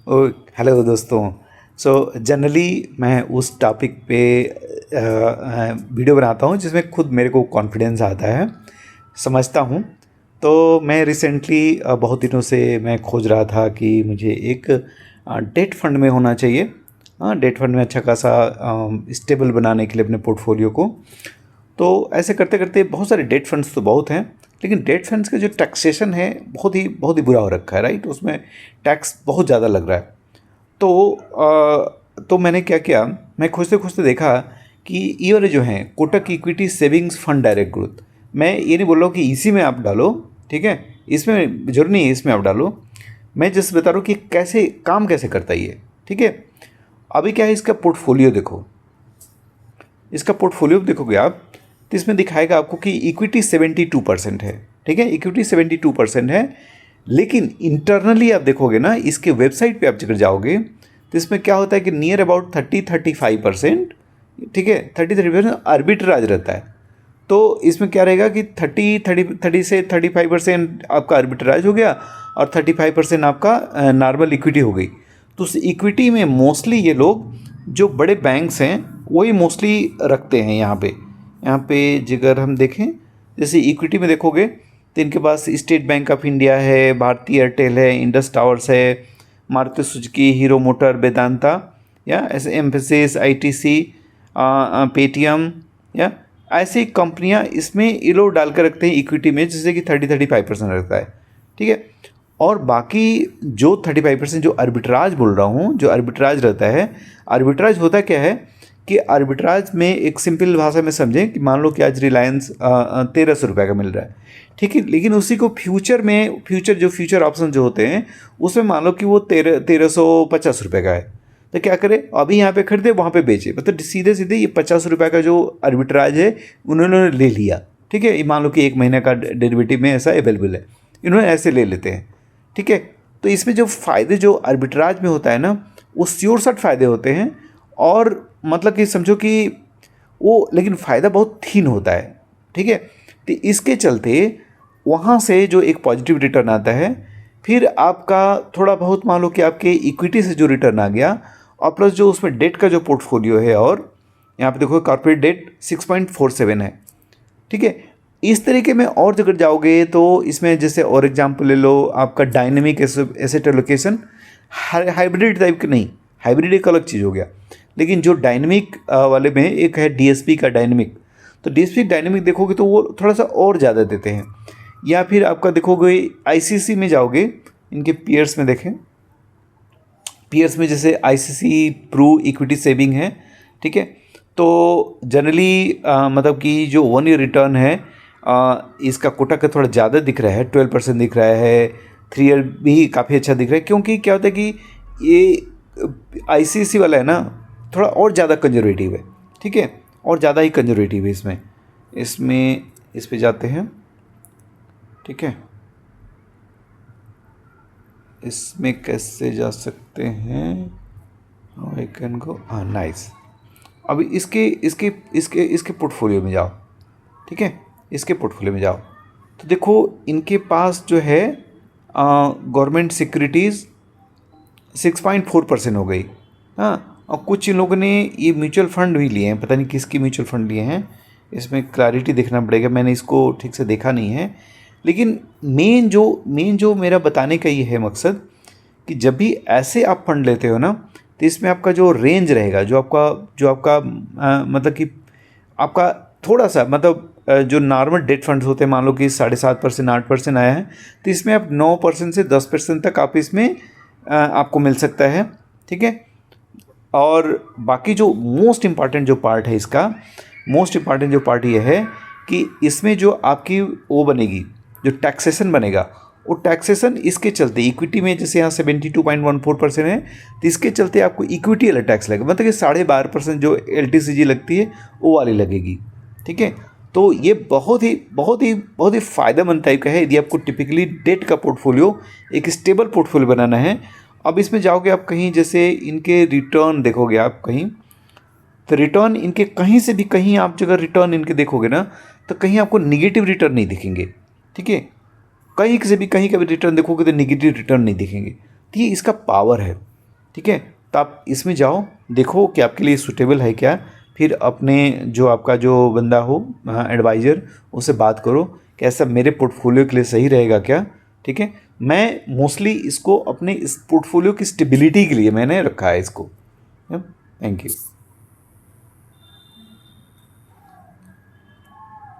ओ hello दोस्तों। Generally मैं उस टॉपिक पे वीडियो बनाता हूँ जिसमें खुद मेरे को कॉन्फिडेंस आता है, समझता हूँ। तो मैं रिसेंटली बहुत दिनों से मैं खोज रहा था कि मुझे एक डेट फंड में होना चाहिए। डेट फंड में अच्छा खासा स्टेबल बनाने के लिए अपने पोर्टफोलियो को। तो ऐसे करते करते बहुत सारे डेट फंड्स तो बहुत हैं, लेकिन डेट फंड्स का जो टैक्सेशन है बहुत ही बुरा हो रखा है, राइट। उसमें टैक्स बहुत ज़्यादा लग रहा है। तो मैंने क्या किया, मैं खोजते खोजते देखा कि ये वाले जो हैं Kotak equity savings fund direct growth. मैं ये नहीं बोल रहा हूँ कि इसी में आप डालो, ठीक है, इसमें जरूर नहीं है इसमें आप डालो। मैं जस्ट बता रहा हूँ कि कैसे काम कैसे करता है ये, ठीक है। अभी क्या है, इसका पोर्टफोलियो देखो, इसका पोर्टफोलियो देखोगे आप तो इसमें दिखाएगा आपको कि इक्विटी 72% है, ठीक है, इक्विटी 72% है। लेकिन इंटरनली आप देखोगे ना, इसके वेबसाइट पे आप जब जाओगे तो इसमें क्या होता है कि नियर अबाउट 30-35%, ठीक है, 30-35% आर्बिट्राज रहता है। तो इसमें क्या रहेगा कि 30 से 35% आपका आर्बिट्राज हो गया और 35% आपका नॉर्मल इक्विटी हो गई। तो उस इक्विटी में मोस्टली ये लोग जो बड़े बैंक्स हैं वही मोस्टली रखते हैं यहाँ पे अगर हम देखें, जैसे इक्विटी में देखोगे तो इनके पास स्टेट बैंक ऑफ इंडिया है, भारती एयरटेल है, इंडस टावर्स है, Maruti Suzuki, hero motor, Vedanta, या ऐसे एम्फेसिस, आईटीसी, पेटीएम, या ऐसी कंपनियां इसमें ये लोग डाल कर रखते हैं इक्विटी में, जिससे कि 30-35% रहता है, ठीक है। और बाकी जो 35% जो आर्बिट्राज बोल रहा हूँ, जो आर्बिट्राज रहता है, आर्बिट्राज होता क्या है कि आर्बिट्राज में एक सिंपल भाषा में समझें कि मान लो कि आज रिलायंस 1300 रुपये का मिल रहा है, ठीक है, लेकिन उसी को फ्यूचर ऑप्शन जो होते हैं उसमें मान लो कि वो 1350 रुपये का है। तो क्या करे, अभी यहाँ पे खरीदे वहाँ पे बेचे, मतलब सीधे सीधे ये 50 रुपये का जो आर्बिट्राज है उन्होंने ले लिया, ठीक है। ये मान लो कि 1 महीने का डेरिवेटिव में ऐसा अवेलेबल है, इन्होंने ऐसे ले लेते हैं, ठीक है। तो इसमें जो फ़ायदे जो आर्बिट्राज में होता है ना, वो श्योर शॉट फ़ायदे होते हैं, और मतलब कि समझो कि वो, लेकिन फ़ायदा बहुत थीन होता है, ठीक है। तो इसके चलते वहाँ से जो एक पॉजिटिव रिटर्न आता है, फिर आपका थोड़ा बहुत मान लो कि आपके इक्विटी से जो रिटर्न आ गया, और प्लस जो उसमें डेट का जो पोर्टफोलियो है, और यहाँ पे देखो कॉर्पोरेट डेट 6.47 है, ठीक है। इस तरीके में और जगह जाओगे तो इसमें जैसे और एग्जांपल ले लो आपका dynamic asset allocation, hybrid type के नहीं, हाइब्रिड एक अलग चीज़ हो गया, लेकिन जो डायनेमिक वाले में एक है डीएसपी का डायनेमिक। तो डीएसपी डायनेमिक देखोगे तो वो थोड़ा सा और ज़्यादा देते हैं। या फिर आपका देखोगे आईसीसी में जाओगे, इनके पीयर्स में देखें, पीयर्स में जैसे आईसीसी प्रू इक्विटी सेविंग है, ठीक है। तो जनरली मतलब कि जो 1 ईयर रिटर्न है इसका कोटक का थोड़ा ज़्यादा दिख रहा है, 12% दिख रहा है, 3 ईयर भी काफ़ी अच्छा दिख रहा है। क्योंकि क्या होता है कि ये आईसीसी वाला है ना, थोड़ा और ज़्यादा कंजर्वेटिव है, ठीक है, और ज़्यादा ही कंजर्वेटिव है इसमें इस पे जाते हैं, ठीक है। इसमें कैसे जा सकते हैं, आई कैन गो, हाँ नाइस। अभी इसके पोर्टफोलियो में जाओ, ठीक है, इसके पोर्टफोलियो में जाओ तो देखो इनके पास जो है गवर्नमेंट सिक्योरिटीज़ 6.4% हो गई, हाँ। और कुछ इन लोगों ने ये म्यूचुअल फंड भी लिए हैं, पता नहीं किसकी म्यूचुअल फंड लिए हैं, इसमें क्लैरिटी देखना पड़ेगा, मैंने इसको ठीक से देखा नहीं है। लेकिन मेन जो मेरा बताने का ये है मकसद कि जब भी ऐसे आप फंड लेते हो ना, तो इसमें आपका जो रेंज रहेगा, जो आपका मतलब कि आपका थोड़ा सा मतलब जो नॉर्मल डेट फंड्स होते हैं, मान लो कि 7.5% 8% आया है, तो इसमें आप 9% से 10% तक आप इसमें आपको मिल सकता है, ठीक है। और बाकी जो मोस्ट इम्पॉर्टेंट जो पार्ट है इसका, मोस्ट इम्पॉर्टेंट जो पार्ट ये है कि इसमें जो आपकी वो बनेगी, जो टैक्सेशन बनेगा, वो टैक्सेशन इसके चलते इक्विटी में जैसे यहाँ 72.14% है, तो इसके चलते आपको इक्विटी वाला टैक्स लगेगा, मतलब कि 12.5% जो LTCG लगती है वो वाली लगेगी, ठीक है। तो ये बहुत ही फ़ायदेमंद टाइप का है यदि आपको टिपिकली डेट का पोर्टफोलियो, एक स्टेबल पोर्टफोलियो बनाना है। अब इसमें जाओगे आप कहीं, जैसे इनके रिटर्न देखोगे आप कहीं, तो रिटर्न इनके कहीं से भी कहीं आप अगर रिटर्न इनके देखोगे ना, तो कहीं आपको निगेटिव रिटर्न नहीं दिखेंगे, ठीक है। कहीं से भी कहीं का भी रिटर्न देखोगे तो निगेटिव रिटर्न नहीं दिखेंगे। तो ये इसका पावर है, ठीक है। तो आप इसमें जाओ, देखो कि आपके लिए सूटेबल है क्या, फिर अपने जो आपका जो बंदा हो एडवाइज़र, उससे बात करो कि ऐसा मेरे पोर्टफोलियो के लिए सही रहेगा क्या, ठीक है। मैं मोस्टली इसको अपने इस पोर्टफोलियो की स्टेबिलिटी के लिए मैंने रखा है इसको। Thank you.